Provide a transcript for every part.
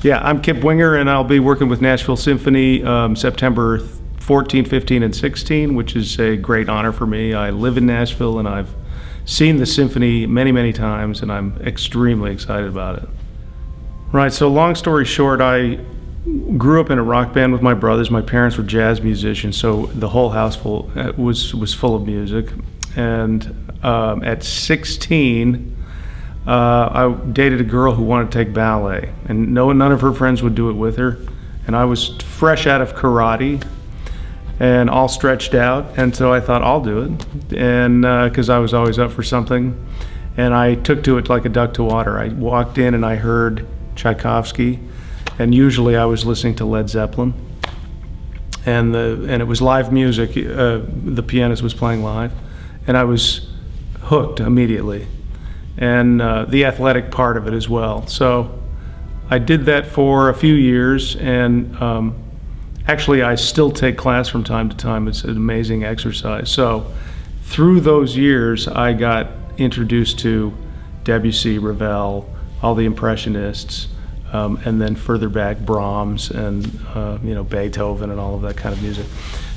Yeah, I'm Kip Winger, and I'll be working with Nashville Symphony September 14, 15, and 16, which is a great honor for me. I live in Nashville, and I've seen the symphony many, many times, and I'm extremely excited about it. Right, so long story short, I grew up in a rock band with my brothers. My parents were jazz musicians, so the whole house was full of music. And at 16, I dated a girl who wanted to take ballet, and none of her friends would do it with her. And I was fresh out of karate and all stretched out, and so I thought, I'll do it, and because I was always up for something. And I took to it like a duck to water. I walked in and I heard Tchaikovsky, and usually I was listening to Led Zeppelin, and it was live music. The pianist was playing live, and I was hooked immediately. And the athletic part of it as well. So I did that for a few years, and actually I still take class from time to time. It's an amazing exercise. So through those years, I got introduced to Debussy, Ravel, all the Impressionists, and then further back Brahms and Beethoven and all of that kind of music.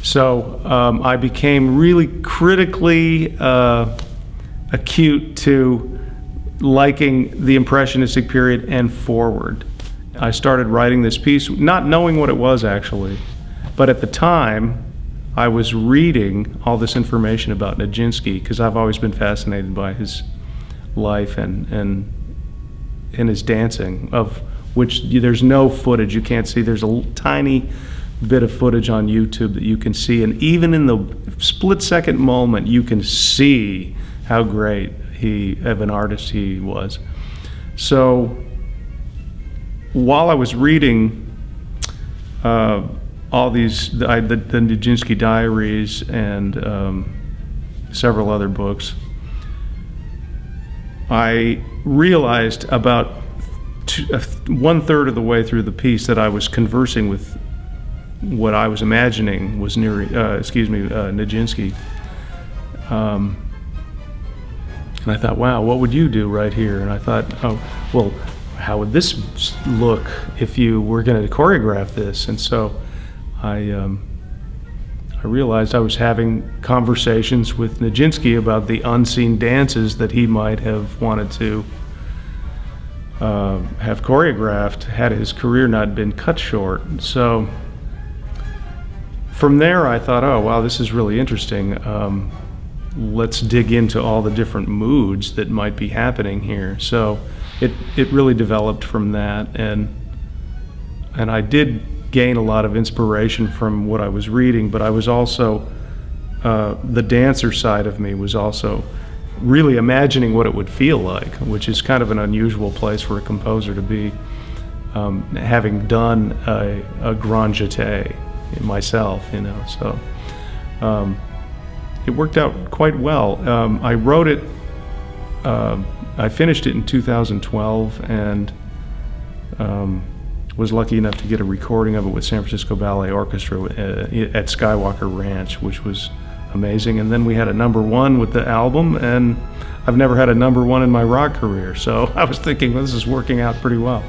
So I became really critically acute to liking the Impressionistic period and forward. I started writing this piece, not knowing what it was actually, but at the time I was reading all this information about Nijinsky, because I've always been fascinated by his life and his dancing, of which there's no footage, you can't see. There's a tiny bit of footage on YouTube that you can see, and even in the split-second moment you can see how great of an artist he was. So while I was reading all these, the Nijinsky diaries and several other books, I realized about 1/3 of the way through the piece that I was conversing with what I was imagining was Nijinsky. And I thought, wow, what would you do right here? And I thought, oh, well, how would this look if you were going to choreograph this? And so I realized I was having conversations with Nijinsky about the unseen dances that he might have wanted to have choreographed had his career not been cut short. So from there I thought, oh, wow, this is really interesting. Let's dig into all the different moods that might be happening here. So it really developed from that, and I did gain a lot of inspiration from what I was reading, but I was also, the dancer side of me was also really imagining what it would feel like, which is kind of an unusual place for a composer to be, having done a grand jeté myself, so. It worked out quite well. I wrote it, I finished it in 2012, and was lucky enough to get a recording of it with San Francisco Ballet Orchestra at Skywalker Ranch, which was amazing. And then we had a #1 with the album, and I've never had a #1 in my rock career. So I was thinking, well, this is working out pretty well.